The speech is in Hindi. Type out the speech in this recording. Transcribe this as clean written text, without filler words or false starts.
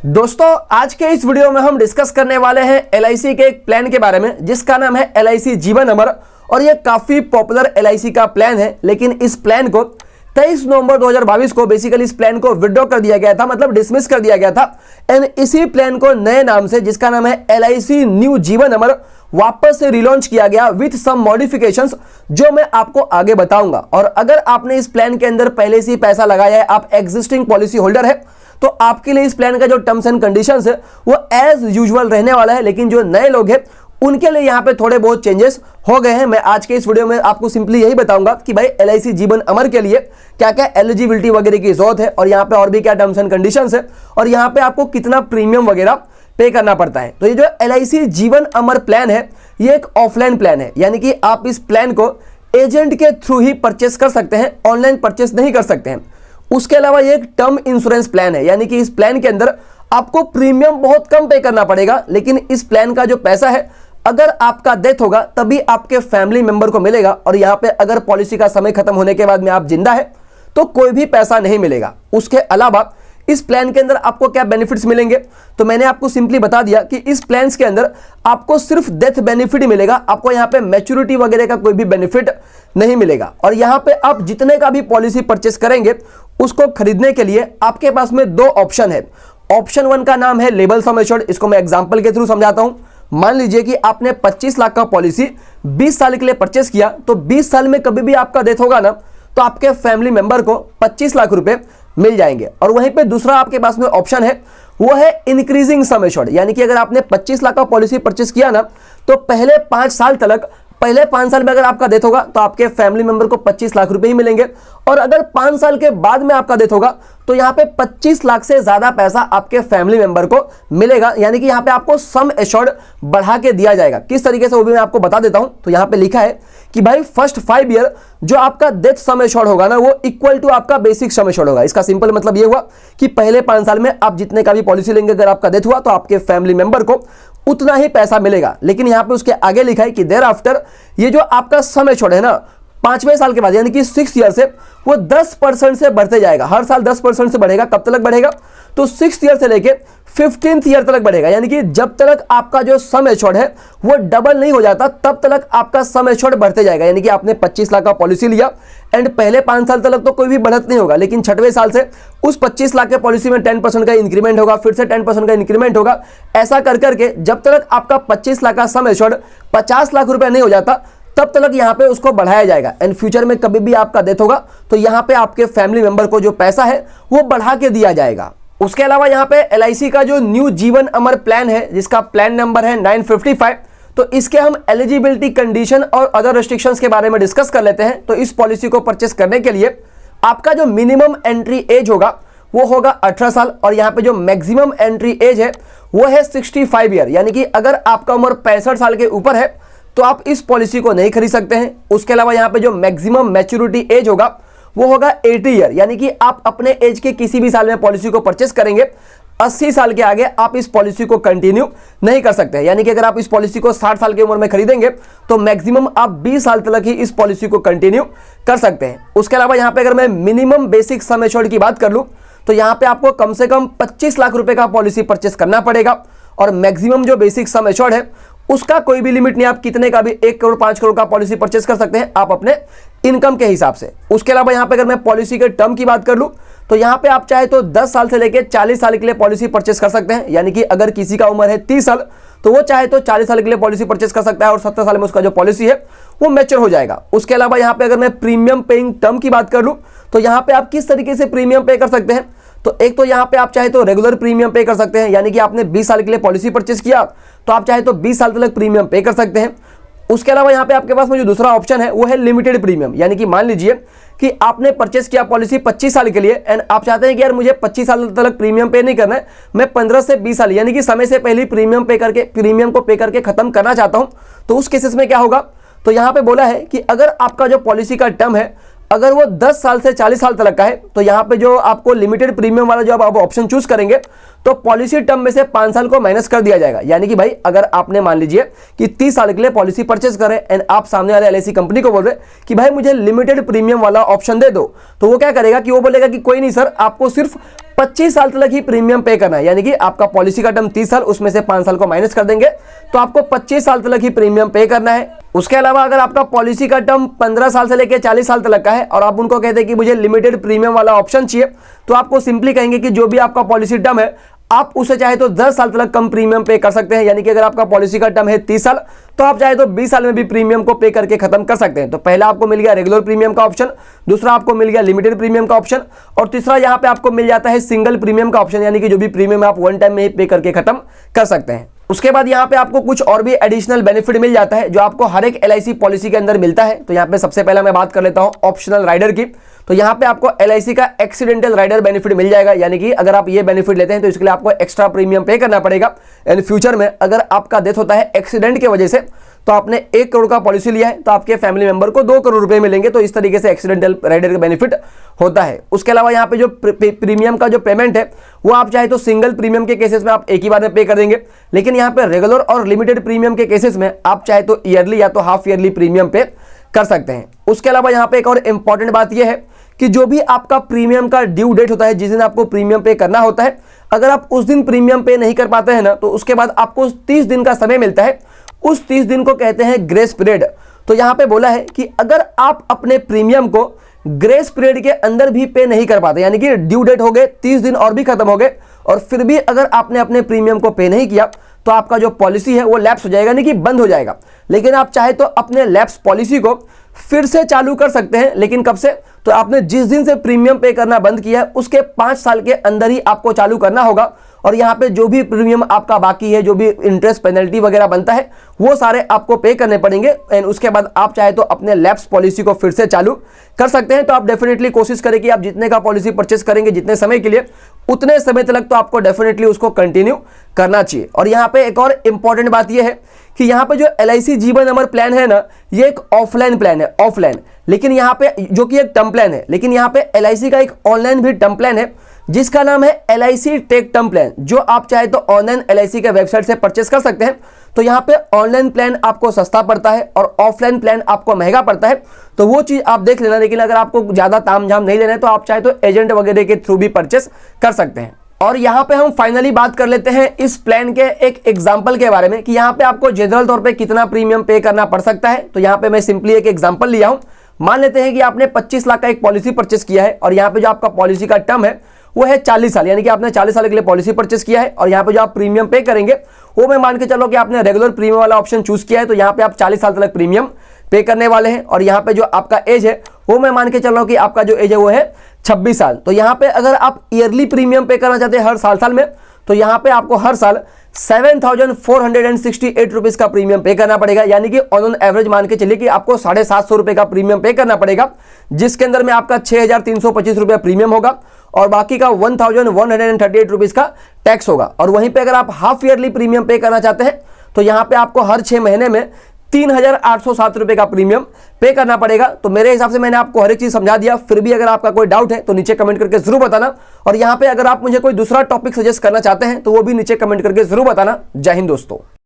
दोस्तों आज के इस वीडियो में हम डिस्कस करने वाले हैं LIC के एक प्लान के बारे में जिसका नाम है LIC जीवन अमर। और ये काफी पॉपुलर LIC का प्लान है, लेकिन इस प्लान को 23 नवंबर 2022 को बेसिकली इस प्लान को विड्रॉ कर दिया गया था, मतलब डिसमिस कर दिया गया था। एंड इसी प्लान को नए नाम से जिसका नाम है LIC न्यू जीवन अमर वापस से रिलॉन्च किया गया विथ सम मॉडिफिकेशंस, जो मैं आपको आगे बताऊंगा। और अगर आपने इस प्लान के अंदर पहले से ही पैसा लगाया है, आप एग्जिस्टिंग पॉलिसी होल्डर है, तो आपके लिए इस प्लान का जो टर्म्स एंड कंडीशंस है वो एज यूजुअल रहने वाला है। लेकिन जो नए लोग हैं उनके लिए यहाँ पे थोड़े बहुत चेंजेस हो गए हैं। मैं आज के इस वीडियो में आपको सिंपली यही बताऊंगा कि भाई LIC जीवन अमर के लिए क्या क्या एलिजिबिलिटी वगैरह की जरूरत है, और यहाँ पे और भी क्या टर्म्स एंड कंडीशंस है, और यहाँ पे आपको कितना प्रीमियम वगैरह पे करना पड़ता है। तो ये जो LIC जीवन अमर प्लान है ये एक ऑफलाइन प्लान है, यानी कि आप इस प्लान को एजेंट के थ्रू ही परचेस कर सकते हैं, ऑनलाइन परचेस नहीं कर सकते हैं। उसके अलावा ये एक टर्म इंश्योरेंस प्लान है, यानी कि इस प्लान के अंदर आपको प्रीमियम बहुत कम पे करना पड़ेगा, लेकिन इस प्लान का जो पैसा है अगर आपका डेथ होगा तभी आपके फैमिली मेंबर को मिलेगा। और यहाँ पे अगर पॉलिसी का समय खत्म होने के बाद में आप जिंदा है तो कोई भी पैसा नहीं मिलेगा। उसके अलावा इस प्लान के अंदर आपको क्या बेनिफिट्स मिलेंगे, तो मैंने आपको सिंपली बता दिया कि इस प्लान्स के अंदर आपको सिर्फ डेथ बेनिफिट ही मिलेगा, आपको यहाँ पे मैच्योरिटी वगैरह का कोई भी बेनिफिट नहीं मिलेगा। और यहाँ पे आप जितने का भी पॉलिसी परचेस करेंगे उसको खरीदने के लिए आपके पास में दो ऑप्शन है। ऑप्शन 1 का नाम है लेवल सम एश्योर्ड। इसको मैं एग्जांपल के थ्रू समझाता हूं। मान लीजिए कि आपने 25 लाख का पॉलिसी 20 साल के लिए परचेस किया, तो 20 साल में कभी भी आपका डेथ होगा ना तो आपके फैमिली मेंबर को 25 लाख रुपए मिल जाएंगे। और वहीं पे दूसरा आपके पास में ऑप्शन है, वो है इंक्रीजिंग सम एश्योर्ड, यानी कि अगर आपने 25 लाख का पॉलिसी परचेस किया ना तो पहले 5 साल में अगर आपका डेथ होगा तो आपके फैमिली मेंबर को 25 लाख रुपए ही मिलेंगे। और अगर 5 साल के बाद में आपका डेथ होगा तो यहाँ पे 25 लाख से ज्यादा पैसा आपके फैमिली मेंबर को मिलेगा, यानी कि यहाँ पे आपको सम एश्योर्ड बढ़ा के दिया जाएगा। किस तरीके से वो भी मैं आपको बता देता हूं। तो यहाँ पे लिखा है कि भाई फर्स्ट 5 ईयर जो आपका डेथ सम एश्योर्ड होगा ना वो इक्वल टू आपका बेसिक सम एश्योर्ड होगा। इसका सिंपल मतलब ये हुआ कि पहले 5 साल में आप जितने का भी पॉलिसी लेंगे, अगर आपका डेथ हुआ तो आपके फैमिली मेंबर को उतना ही पैसा मिलेगा। लेकिन यहाँ पे उसके आगे लिखा है कि देयर आफ्टर ये जो आपका सम एश्योर्ड है ना 5वें साल के बाद यानी कि 6 ईयर से वो 10% से बढ़ते जाएगा। हर साल 10% से बढ़ेगा। कब तक बढ़ेगा, तो 6 ईयर से लेके 15th ईयर तक बढ़ेगा, यानी कि जब तक आपका जो सम एश्योर्ड है वो डबल नहीं हो जाता तब तक आपका सम एश्योर्ड बढ़ते जाएगा। यानी कि आपने 25 लाख का पॉलिसी लिया एंड पहले 5 साल तक तो कोई भी बढ़त नहीं होगा, लेकिन 6वें साल से उस 25 लाख के पॉलिसी में 10% का इंक्रीमेंट होगा, फिर से 10% का इंक्रीमेंट होगा। ऐसा कर करके जब तक आपका 25 लाख का सम एश्योर्ड 50 लाख रुपए नहीं हो जाता तब तक यहाँ पे उसको बढ़ाया जाएगा। एंड फ्यूचर में कभी भी आपका डेथ होगा तो यहाँ पे आपके फैमिली मेंबर को जो पैसा है वो बढ़ा के दिया जाएगा। उसके अलावा यहाँ पे LIC का जो न्यू जीवन अमर प्लान है जिसका प्लान नंबर है 955, तो इसके हम एलिजिबिलिटी कंडीशन और अदर रेस्ट्रिक्शंस के बारे में डिस्कस कर लेते हैं। तो इस पॉलिसी को परचेस करने के लिए आपका जो मिनिमम एंट्री एज होगा वो होगा 18 साल, और यहाँ पे जो मैक्सिमम एंट्री एज है वो है 65 ईयर, यानी कि अगर आपका उम्र 65 साल के ऊपर है तो आप इस पॉलिसी को नहीं खरीद सकते हैं। उसके अलावा यहाँ पे जो मैक्सिमम मैच्योरिटी एज होगा वो होगा 80 ईयर, यानी कि आप अपने एज के किसी भी साल में पॉलिसी को परचेस करेंगे, 80 साल के आगे आप इस पॉलिसी को कंटिन्यू नहीं कर सकते। यानी कि अगर आप इस पॉलिसी को 60 साल की उम्र में खरीदेंगे तो मैक्सिमम आप 20 साल तक ही इस पॉलिसी को कंटिन्यू कर सकते हैं। उसके अलावा यहाँ पे अगर मैं मिनिमम बेसिक सम एश्योर्ड की बात कर लूँ तो यहाँ पे आपको कम से कम 25 लाख रुपए का पॉलिसी परचेस करना पड़ेगा, और मैक्सिमम जो बेसिक सम एश्योर्ड है उसका कोई भी लिमिट नहीं, आप कितने का भी 1 करोड़ 5 करोड़ का पॉलिसी परचेस कर सकते हैं आप अपने इनकम के हिसाब से। उसके अलावा यहाँ पे अगर मैं पॉलिसी के टर्म की बात कर लूँ तो यहाँ पे आप चाहे तो 10 साल से लेकर 40 साल के लिए पॉलिसी परचेस कर सकते हैं, यानी कि अगर किसी का उम्र है 30 साल तो वो चाहे तो 40 साल के लिए पॉलिसी परचेस कर सकता है, और 70 साल में उसका जो पॉलिसी है वो मैच्योर हो जाएगा। उसके अलावा यहाँ पे अगर मैं प्रीमियम पेइंग टर्म की बात कर लूँ तो यहाँ पे आप किस तरीके से प्रीमियम पे कर सकते हैं, तो एक तो यहाँ पे आप चाहे तो रेगुलर प्रीमियम पे कर सकते हैं, यानी कि आपने 20 साल के लिए पॉलिसी परचेस किया तो आप चाहे तो 20 साल तक प्रीमियम पे कर सकते हैं। उसके अलावा यहाँ पे आपके पास में जो दूसरा ऑप्शन है वो है लिमिटेड प्रीमियम, यानी कि मान लीजिए कि आपने परचेस किया पॉलिसी 25 साल के लिए एंड आप चाहते हैं कि यार मुझे 25 साल तक प्रीमियम पे नहीं करना है, मैं 15 से 20 साल यानी कि समय से पहले प्रीमियम को पे करके खत्म करना चाहता हूं। तो उस केसेस में क्या होगा, तो यहाँ पे बोला है कि अगर आपका जो पॉलिसी का टर्म है अगर वो 10 साल से 40 साल तक का है तो यहाँ पे जो आपको लिमिटेड प्रीमियम वाला जो आप ऑप्शन चूज करेंगे तो पॉलिसी टर्म में से 5 साल को माइनस कर दिया जाएगा। यानी कि भाई अगर आपने मान लीजिए कि 30 साल के लिए पॉलिसी परचेस करें एंड आप सामने वाले एलआईसी कंपनी को बोल रहे कि भाई मुझे लिमिटेड प्रीमियम वाला ऑप्शन दे दो, तो वो क्या करेगा कि वो बोलेगा कि कोई नहीं सर, आपको सिर्फ 25 साल तक ही प्रीमियम पे करना है। यानी कि आपका पॉलिसी का टर्म 30 साल, उसमें से 5 साल को माइनस कर देंगे, तो आपको 25 साल तक ही प्रीमियम पे करना है। उसके अलावा अगर आपका पॉलिसी का टर्म 15 साल से लेकर 40 साल तक का है और आप उनको कहते हैं कि मुझे लिमिटेड प्रीमियम वाला ऑप्शन चाहिए, तो आपको सिंपली कहेंगे कि जो भी आपका पॉलिसी टर्म है आप उसे चाहे तो 10 साल तक कम प्रीमियम पे कर सकते हैं। यानी कि अगर आपका पॉलिसी का टर्म है 30 साल, तो आप चाहे तो 20 साल में भी प्रीमियम को पे करके खत्म कर सकते हैं। तो पहला आपको मिल गया रेगुलर प्रीमियम का ऑप्शन, दूसरा आपको मिल गया लिमिटेड प्रीमियम का ऑप्शन, और तीसरा यहां पे आपको मिल जाता है सिंगल प्रीमियम का ऑप्शन, यानी कि जो भी प्रीमियम आप वन टाइम में ही पे करके खत्म कर सकते हैं। उसके बाद यहाँ पे आपको कुछ और भी एडिशनल बेनिफिट मिल जाता है जो आपको हर एक एलआईसी पॉलिसी के अंदर मिलता है। तो यहाँ पे सबसे पहला मैं बात कर लेता हूँ ऑप्शनल राइडर की। तो यहाँ पे आपको एलआईसी का एक्सीडेंटल राइडर बेनिफिट मिल जाएगा, यानी कि अगर आप ये बेनिफिट लेते हैं तो इसके लिए आपको एक्स्ट्रा प्रीमियम पे करना पड़ेगा। एंड फ्यूचर में अगर आपका डेथ होता है एक्सीडेंट की वजह से, तो आपने 1 करोड़ का पॉलिसी लिया है तो आपके फैमिली मेंबर को 2 करोड़ रुपए मिलेंगे। तो इस तरीके से एक्सीडेंटल राइडर का बेनिफिट होता है। उसके अलावा यहाँ पे जो प्रीमियम का जो पेमेंट है वो आप चाहे तो सिंगल प्रीमियम के केसेस में आप एक ही बार में पे कर देंगे, लेकिन यहाँ पे रेगुलर और लिमिटेड प्रीमियम के केसेस में आप चाहे तो ईयरली या तो हाफ ईयरली प्रीमियम पे कर सकते हैं। उसके अलावा यहाँ पे एक और इंपॉर्टेंट बात यह है कि जो भी आपका प्रीमियम का ड्यू डेट होता है, जिस दिन आपको प्रीमियम पे करना होता है, अगर आप उस दिन प्रीमियम पे नहीं कर पाते हैं ना, तो उसके बाद आपको 30 दिन का समय मिलता है। उस 30 दिन को कहते हैं ग्रेस पीरियड। तो यहां पे बोला है कि अगर आप अपने प्रीमियम को ग्रेस पीरियड के अंदर भी पे नहीं कर पाते, यानी कि ड्यू डेट हो गए, 30 दिन और भी खत्म हो गए, और फिर भी अगर आपने अपने प्रीमियम को पे नहीं किया, तो आपका जो पॉलिसी है वो लैप्स हो जाएगा, यानी कि बंद हो जाएगा। लेकिन आप चाहे तो अपने लैप्स पॉलिसी को फिर से चालू कर सकते हैं, लेकिन कब से? तो आपने जिस दिन से प्रीमियम पे करना बंद किया है उसके 5 साल के अंदर ही आपको चालू करना होगा। और यहाँ पे जो भी प्रीमियम आपका बाकी है, जो भी इंटरेस्ट पेनल्टी वगैरह बनता है, वो सारे आपको पे करने पड़ेंगे। एंड उसके बाद आप चाहे तो अपने लैप्स पॉलिसी को फिर से चालू कर सकते हैं। तो आप डेफिनेटली कोशिश करें कि आप जितने का पॉलिसी परचेस करेंगे जितने समय के लिए, उतने समय तक तो आपको डेफिनेटली उसको कंटिन्यू करना चाहिए। और यहाँ पे एक और इंपॉर्टेंट बात यह है कि यहाँ पे जो एलआईसी जीवन अमर प्लान है ना, ये एक ऑफलाइन प्लान है, ऑफलाइन, लेकिन यहाँ पे जो कि एक टर्म प्लान है, लेकिन यहाँ पे एलआईसी का एक ऑनलाइन भी टर्म प्लान है जिसका नाम है एलआईसी टेक टर्म प्लान, जो आप चाहे तो ऑनलाइन एलआईसी के वेबसाइट से परचेस कर सकते हैं। तो यहाँ पे ऑनलाइन प्लान आपको सस्ता पड़ता है और ऑफलाइन प्लान आपको महंगा पड़ता है, तो वो चीज़ आप देख लेना। लेकिन अगर आपको ज़्यादा तामझाम नहीं लेना है तो आप चाहे तो एजेंट वगैरह के थ्रू भी परचेस कर सकते हैं। और यहाँ पे हम फाइनली बात कर लेते हैं इस प्लान के एक एग्जाम्पल के बारे में कि यहाँ पे आपको जनरल तौर पे कितना प्रीमियम पे करना पड़ सकता है। तो यहाँ पे मैं सिंपली एक एग्जाम्पल लिया हूँ। मान लेते हैं कि आपने 25 लाख का एक पॉलिसी परचेस किया है और यहाँ पे जो आपका पॉलिसी का टर्म है वो है 40 साल, यानी कि आपने 40 साल के लिए पॉलिसी परचेस किया है। और यहाँ पे जो आप प्रीमियम पे करेंगे वो मैं मान के चलो कि आपने रेगुलर प्रीमियम वाला ऑप्शन चूज किया है, तो यहाँ पे आप 40 साल तक प्रीमियम पे करने वाले हैं। और यहाँ पे जो आपका एज है वो मैं मान के चलो कि आपका जो एज है वो है 26 साल। तो यहाँ पे अगर आप ईयरली प्रीमियम पे करना चाहते हैं हर साल में, तो यहाँ पे आपको हर साल 7,468 रुपीज का प्रीमियम पे करना पड़ेगा, यानी कि ऑन एवरेज मान के चलिए कि आपको 750 रुपए का प्रीमियम पे करना पड़ेगा, जिसके अंदर में आपका 6,325 रुपया प्रीमियम होगा और बाकी का 1,138 रुपीज का टैक्स होगा। और वहीं पे अगर आप हाफ ईयरली प्रीमियम पे करना चाहते हैं तो यहाँ पे आपको हर 6 महीने में 3,807 रुपए का प्रीमियम पे करना पड़ेगा। तो मेरे हिसाब से मैंने आपको हर एक चीज समझा दिया। फिर भी अगर आपका कोई डाउट है तो नीचे कमेंट करके जरूर बताना। और यहाँ पे अगर आप मुझे कोई दूसरा टॉपिक सजेस्ट करना चाहते हैं तो वो भी नीचे कमेंट करके जरूर बताना। जय हिंद दोस्तों।